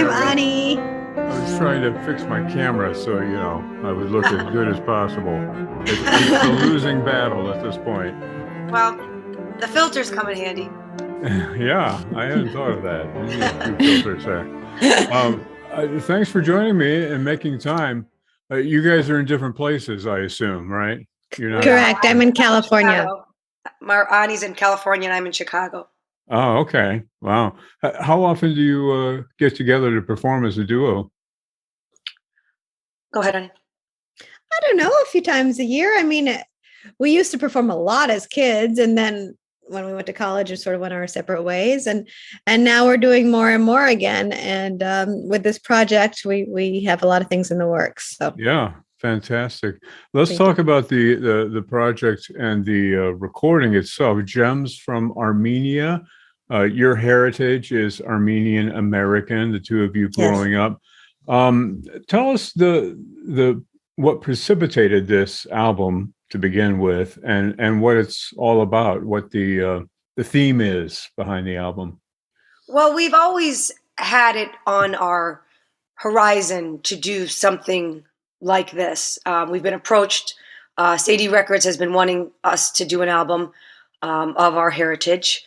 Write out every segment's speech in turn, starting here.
I'm Ani. I was trying to fix my camera so, I would look as good as possible. It's a losing battle at this point. Well, the filters come in handy. Yeah, I hadn't thought of that. I need a few filters there. Thanks for joining me and making time. You guys are in different places, I assume, right? You're not correct. I'm in California. Ani's in California and I'm in Chicago. Oh, okay. Wow. How often do you get together to perform as a duo? Go ahead, Ani. I don't know, a few times a year. I mean, we used to perform a lot as kids, and then when we went to college, we sort of went our separate ways, and now we're doing more and more again. And with this project, we have a lot of things in the works. So yeah, fantastic. Let's talk about the project and the recording itself. Gems from Armenia. Your heritage is Armenian American. The two of you growing up. Tell us what precipitated this album to begin with, and what it's all about, what the theme is behind the album. Well, we've always had it on our horizon to do something like this. We've been approached. Sadie Records has been wanting us to do an album of our heritage.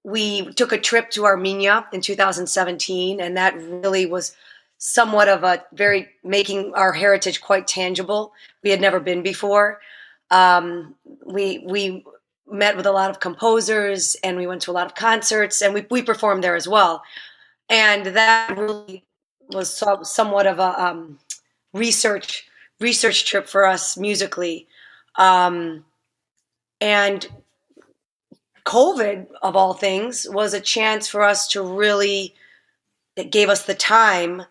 We took a trip to Armenia in 2017, and that really was somewhat of making our heritage quite tangible. We had never been before. We met with a lot of composers, and we went to a lot of concerts, and we performed there as well. And that really was somewhat of a research trip for us musically. And COVID, of all things, was a chance for us to really, it gave us the time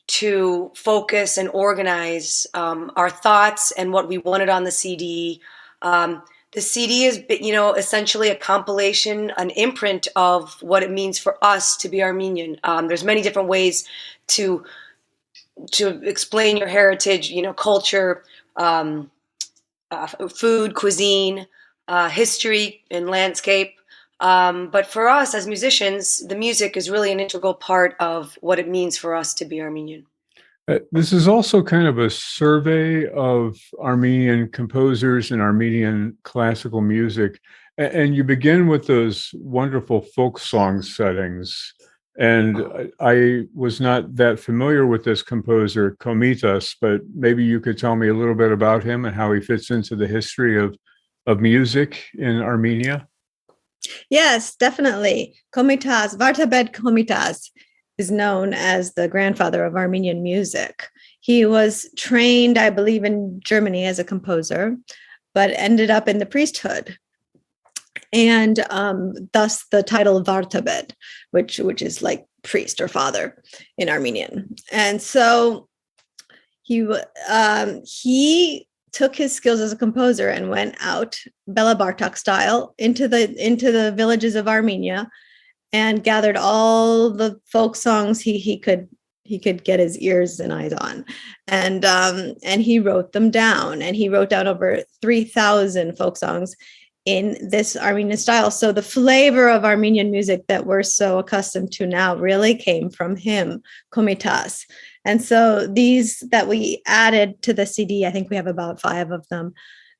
to focus and organize our thoughts and what we wanted on the CD. The CD is, essentially a compilation, an imprint of what it means for us to be Armenian. There's many different ways to explain your heritage, culture, food, cuisine, history and landscape. But for us as musicians, the music is really an integral part of what it means for us to be Armenian. This is also kind of a survey of Armenian composers and Armenian classical music. And you begin with those wonderful folk song settings. And I was not that familiar with this composer, Comitas, but maybe you could tell me a little bit about him and how he fits into the history of music in Armenia. Yes, definitely. Comitas, Vartabed Comitas is known as the grandfather of Armenian music. He was trained, I believe, in Germany as a composer, but ended up in the priesthood. And thus the title Vartabed, which is like priest or father in Armenian. And so he took his skills as a composer and went out Bela Bartok style into the villages of Armenia and gathered all the folk songs he could get his ears and eyes on, and he wrote them down, and he wrote down over 3,000 folk songs in this Armenian style. So the flavor of Armenian music that we're so accustomed to now really came from him, Comitas. And so these that we added to the CD, I think we have about 5 of them.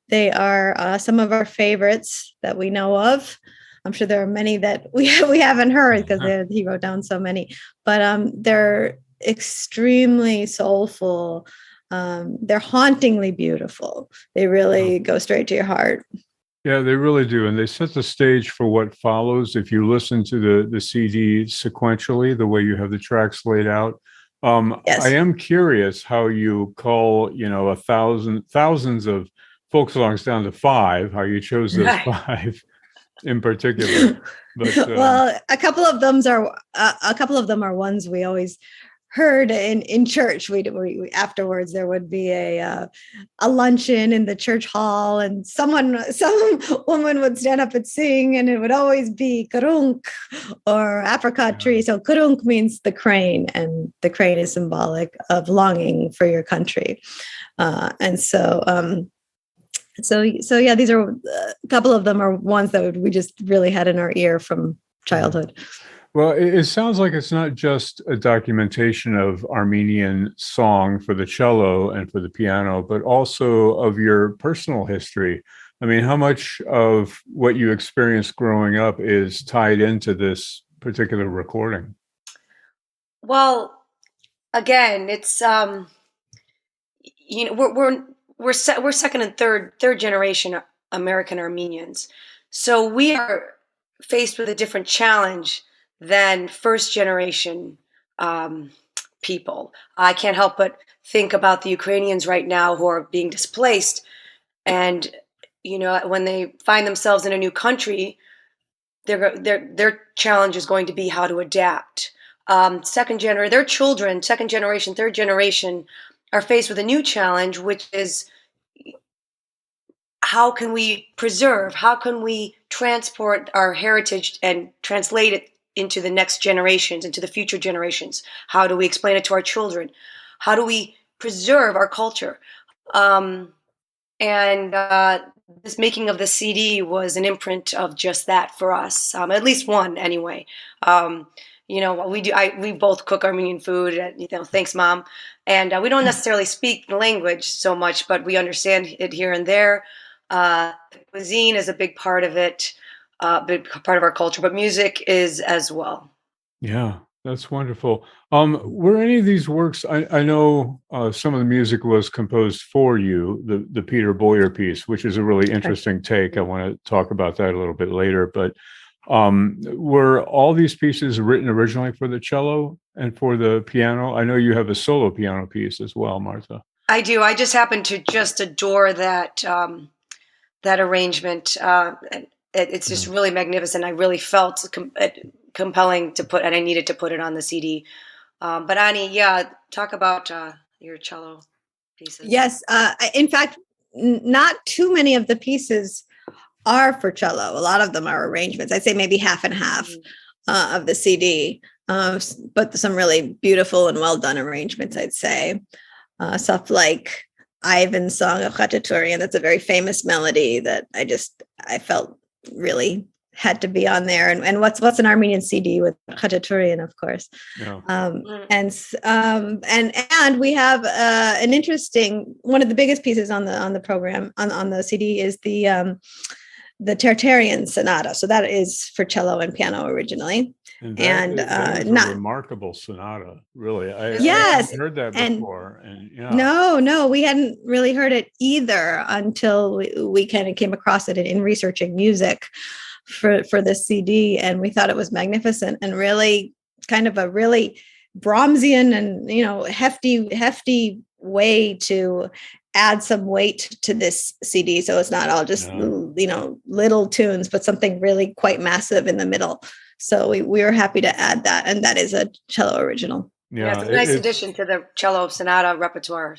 They are some of our favorites that we know of. I'm sure there are many that we haven't heard because he wrote down so many, but they're extremely soulful. They're hauntingly beautiful. They really go straight to your heart. Yeah, they really do. And they set the stage for what follows. If you listen to the CD sequentially, the way you have the tracks laid out. Yes. I am curious how you call, thousands of folk songs down to 5, how you chose those 5 in particular. But, well, a couple of them are ones we always heard in church. We afterwards there would be a luncheon in the church hall, and some woman would stand up and sing, and it would always be karunk or apricot tree. So karunk means the crane, and the crane is symbolic of longing for your country, and so yeah, these are a couple of them are ones that we just really had in our ear from childhood. Well, it sounds like it's not just a documentation of Armenian song for the cello and for the piano, but also of your personal history. I mean, how much of what you experienced growing up is tied into this particular recording? Well, again, it's we're second and third generation American Armenians, so we are faced with a different challenge than first generation um, people. I can't help but think about the Ukrainians right now who are being displaced, and when they find themselves in a new country, their challenge is going to be how to adapt. Their children, second generation, third generation, are faced with a new challenge, which is how can we preserve, how can we transport our heritage and translate it into the next generations, into the future generations? How do we explain it to our children? How do we preserve our culture? And this making of the CD was an imprint of just that for us, at least one anyway. We do. We both cook Armenian food. Thanks, Mom. And we don't necessarily speak the language so much, but we understand it here and there. Cuisine is a big part of it, big part of our culture, but music is as well. Yeah, that's wonderful. Were any of these works? I know some of the music was composed for you, the Peter Boyer piece, which is a really interesting take. I want to talk about that a little bit later. But were all these pieces written originally for the cello and for the piano? I know you have a solo piano piece as well, Marta. I do. I just happen to just adore that arrangement. It's just really magnificent. I really felt compelling to put, and I needed to put it on the CD. But Ani, yeah, talk about your cello pieces. Yes, in fact, not too many of the pieces are for cello. A lot of them are arrangements. I'd say maybe half and half of the CD, but some really beautiful and well done arrangements, I'd say. Stuff like Ivan's song of Aznavoorian. That's a very famous melody that I felt really had to be on there. And what's an Armenian CD with Aznavoorian, of course. Yeah. And we have an interesting, one of the biggest pieces on the program on the CD is the Tartarian Sonata. So that is for cello and piano originally. And that is a remarkable sonata, really. I hadn't heard that before. No, we hadn't really heard it either until we kind of came across it in researching music for this CD, and we thought it was magnificent and really kind of a really Brahmsian and hefty way to add some weight to this CD, so it's not all just little tunes, but something really quite massive in the middle. So we were happy to add that, and that is a cello original. Yeah, it's a nice addition to the cello sonata repertoire.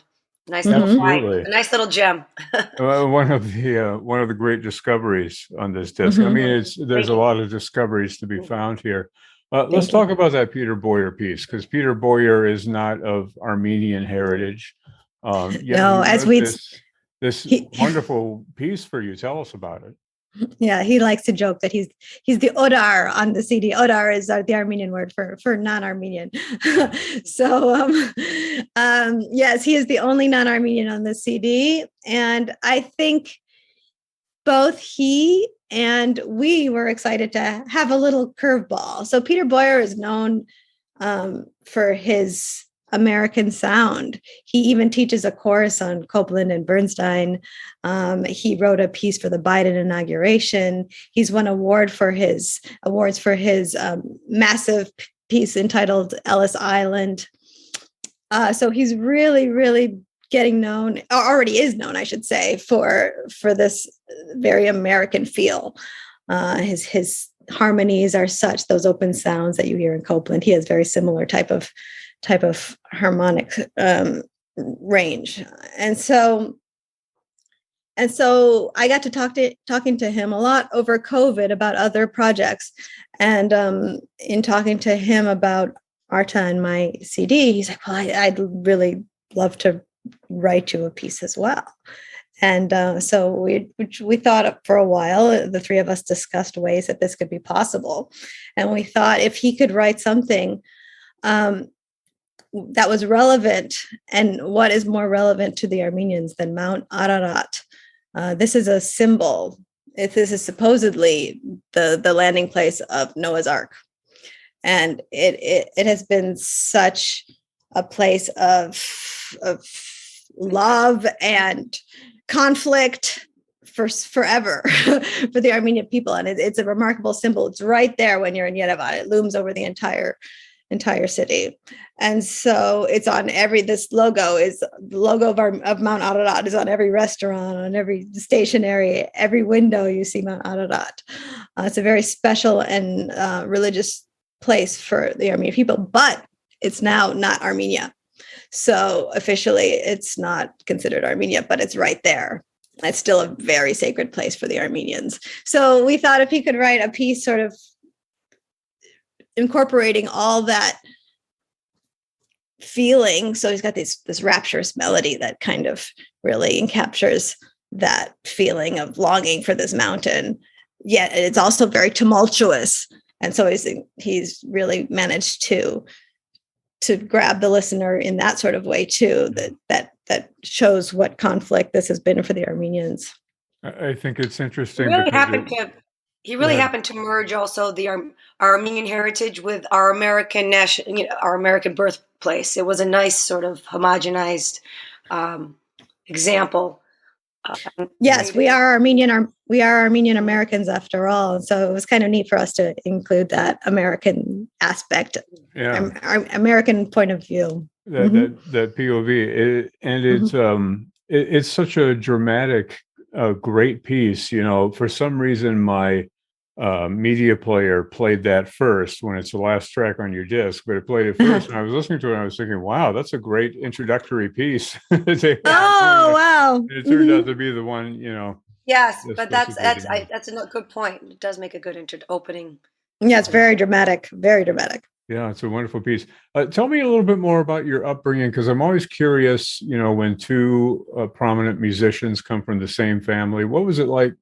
Nice little a nice little gem. One of the great discoveries on this disc. I mean, there's a lot of discoveries to be found here. Let's talk about that Peter Boyer piece, because Peter Boyer is not of Armenian heritage. This wonderful piece for you. Tell us about it. Yeah, he likes to joke that he's the Odar on the CD. Odar is the Armenian word for non-Armenian. So yes, he is the only non-Armenian on the CD, and I think both he and we were excited to have a little curveball. So Peter Boyer is known for his American sound. He even teaches a course on Copland and Bernstein. He wrote a piece for the Biden inauguration. He's won awards for his massive piece entitled Ellis Island. So he's really, really getting known, or already is known, I should say, for this very American feel. His harmonies are such, those open sounds that you hear in Copland. He has very similar type of harmonic range, and so I got to talking to him a lot over COVID about other projects, and in talking to him about Marta and my CD, he's like, "Well, I'd really love to write you a piece as well." And so we thought for a while, the three of us discussed ways that this could be possible. And we thought if he could write something that was relevant, and what is more relevant to the Armenians than Mount Ararat? This is a symbol. This is supposedly the landing place of Noah's Ark. And it has been such a place of love and conflict for forever for the Armenian people. And it's a remarkable symbol. It's right there when you're in Yerevan. It looms over the entire city. And so it's on this logo is the logo of Mount Ararat is on every restaurant, on every stationery, every window you see Mount Ararat. It's a very special and religious place for the Armenian people, but it's now not Armenia. So officially it's not considered Armenia, but it's right there. It's still a very sacred place for the Armenians. So we thought if he could write a piece sort of incorporating all that feeling. So he's got this rapturous melody that kind of really captures that feeling of longing for this mountain. Yet it's also very tumultuous. And so he's really managed to grab the listener in that sort of way too, that shows what conflict this has been for the Armenians. I think it's interesting. He really happened to merge also our Armenian heritage with our American our American birthplace. It was a nice sort of homogenized example. Yes, we are Armenian. We are Armenian Americans after all. So it was kind of neat for us to include that American aspect, our American point of view. That POV, it's such a dramatic, great piece. For some reason, my media player played that first when it's the last track on your disc, but it played it first, and I was listening to it and I was thinking, wow, that's a great introductory piece. Wow. And it turned out to be the one, Yes, but that's a good point. It does make a good opening. Yeah, it's very dramatic, very dramatic. Yeah, it's a wonderful piece. Tell me a little bit more about your upbringing, because I'm always curious, when two prominent musicians come from the same family. What was it like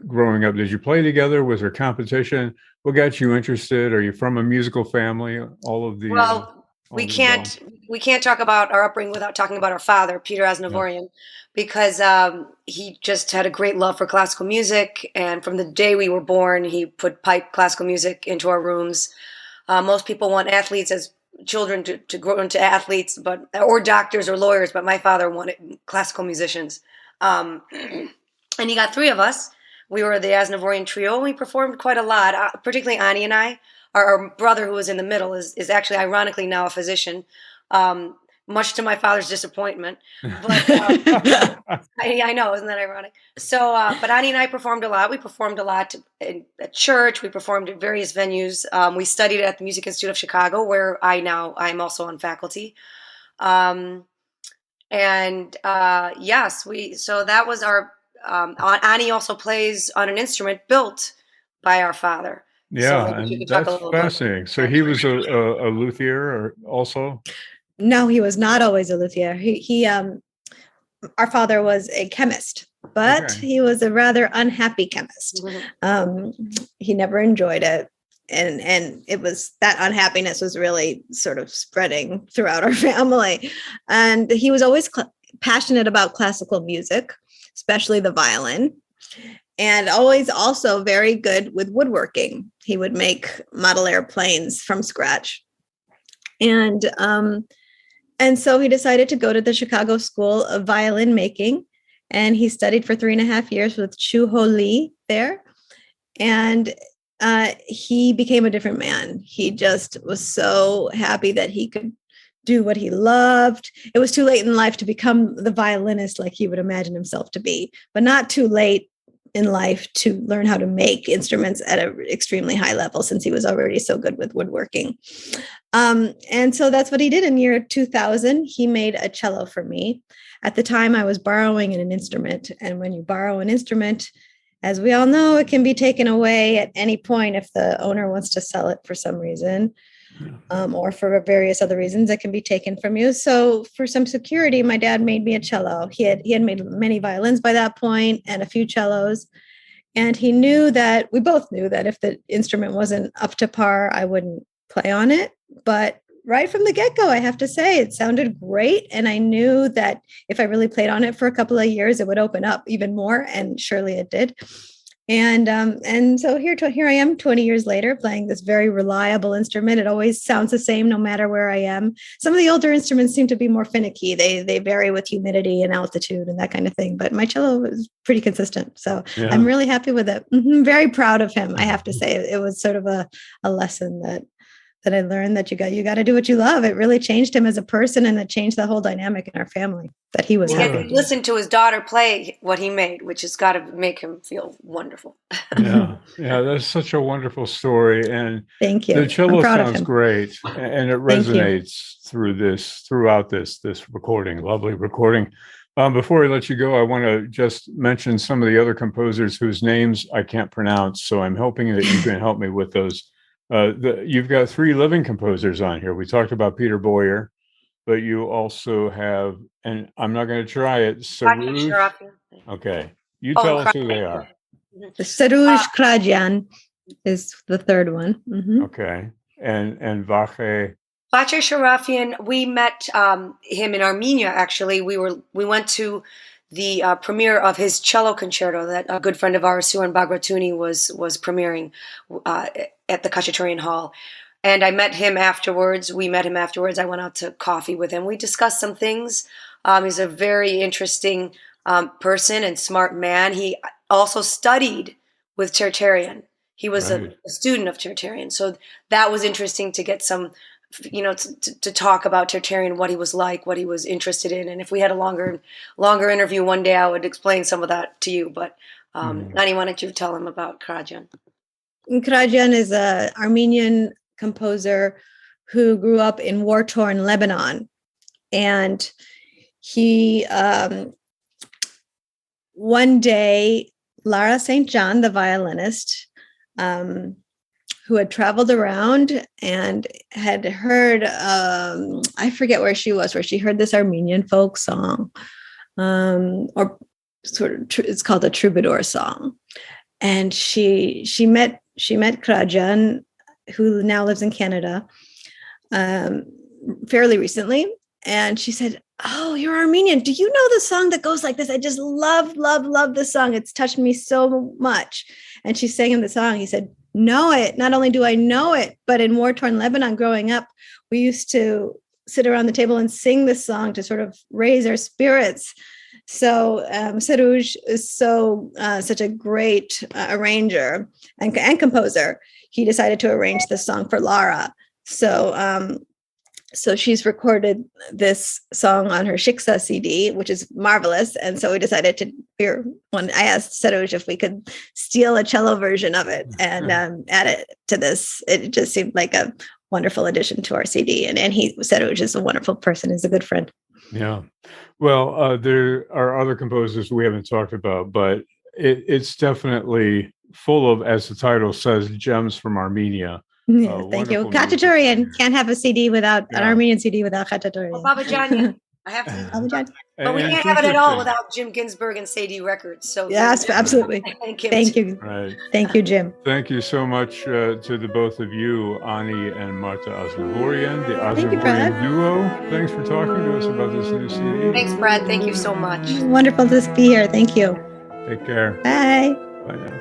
growing up? Did you play together? Was there competition? What got you interested? Are you from a musical family? We can't talk about our upbringing without talking about our father, Peter Aznavoorian, because he just had a great love for classical music. And from the day we were born, he put pipe classical music into our rooms. Most people want athletes as children to grow into athletes, or doctors or lawyers, but my father wanted classical musicians. And he got three of us. We were the Aznavoorian trio, and we performed quite a lot, particularly Ani and I. Our brother, who was in the middle, is actually ironically now a physician, much to my father's disappointment. But I know, isn't that ironic? So, but Ani and I performed a lot. We performed a lot at church. We performed at various venues. We studied at the Music Institute of Chicago, where I'm also on faculty. So that was our. Ani also plays on an instrument built by our father. Yeah, so and that's fascinating. So he was a luthier also? No, he was not always a luthier. Our father was a chemist, but he was a rather unhappy chemist. He never enjoyed it. And it was that unhappiness was really sort of spreading throughout our family. And he was always passionate about classical music, especially the violin. And always also very good with woodworking. He would make model airplanes from scratch. And so he decided to go to the Chicago School of Violin Making. And he studied for 3.5 years with Chu Ho Lee there. And he became a different man. He just was so happy that he could do what he loved. It was too late in life to become the violinist like he would imagine himself to be, but not too late in life to learn how to make instruments at an extremely high level, since he was already so good with woodworking. And so that's what he did. In year 2000, he made a cello for me. At the time, I was borrowing an instrument. And when you borrow an instrument, as we all know, it can be taken away at any point if the owner wants to sell it for some reason. or for various other reasons that can be taken from you. So for some security, my dad made me a cello. He had made many violins by that point and a few cellos. And we both knew that if the instrument wasn't up to par, I wouldn't play on it. But right from the get-go, I have to say, it sounded great. And I knew that if I really played on it for a couple of years, it would open up even more. And surely it did. And so here I am 20 years later playing this very reliable instrument. It always sounds the same no matter where I am. Some of the older instruments seem to be more finicky. They vary with humidity and altitude and that kind of thing. But my cello is pretty consistent. So I'm really happy with it. Very proud of him, I have to say. It was sort of a lesson that I learned, that you got to do what you love. It really changed him as a person, and it changed the whole dynamic in our family, that he was happy. Listen to his daughter play what he made, which has got to make him feel wonderful. Yeah, that's such a wonderful story, and thank you. The cello sounds great, and it resonates throughout this recording. Lovely recording. Before we let you go, I want to just mention some of the other composers whose names I can't pronounce, so I'm hoping that you can help me with those. You've got 3 living composers on here. We talked about Peter Boyer, but you also have, and I'm not going to try it, Sarouj. Okay, you tell us who they are. Sarouj Krajan is the third one. Okay, and Vache. Vache Sharafian, we met him in Armenia. Actually, we went to the premiere of his cello concerto that a good friend of ours, Suan Bagratuni, was premiering at the Khachaturian Hall. And I met him afterwards. We met him afterwards. I went out to coffee with him. We discussed some things. He's a very interesting person and smart man. He also studied with Tertarian. He was a student of Tertarian. So that was interesting to get some, to talk about Tertarian, what he was like, what he was interested in. And if we had a longer interview one day, I would explain some of that to you. But Ani, why don't you tell him about Krajan? Krajan is an Armenian composer who grew up in war-torn Lebanon. And he, one day, Lara St. John, the violinist, who had traveled around and had heard, I forget where she heard this Armenian folk song, or sort of, it's called a troubadour song. And she met Krajan, who now lives in Canada, fairly recently. And she said, "Oh, you're Armenian. Do you know the song that goes like this? I just love this song. It's touched me so much." And she sang him the song. He said, "Know it. Not only do I know it, but in war-torn Lebanon growing up, we used to sit around the table and sing this song to sort of raise our spirits." So Sarouj is such a great arranger and composer. He decided to arrange this song for Lara. So she's recorded this song on her Shiksa CD, which is marvelous. And so we decided I asked Sarouj if we could steal a cello version of it and add it to this. It just seemed like a wonderful addition to our CD. And Sarouj is a wonderful person. He's a good friend. Yeah. Well, there are other composers we haven't talked about, but it's definitely full of, as the title says, gems from Armenia. Thank you. Khachaturian can't have a CD without an Armenian CD without Khachaturian. Well, Babajanian. I have to. But we can't have it at all without Jim Ginsburg and Sadie Records. So yes, absolutely. Thank you. Right. Thank you, Jim. Thank you so much to the both of you, Ani and Marta Aznavoorian, the Aznavoorian duo. Thanks for talking to us about this new CD. Thanks, Brad. Thank you so much. Wonderful to be here. Thank you. Take care. Bye. Bye now.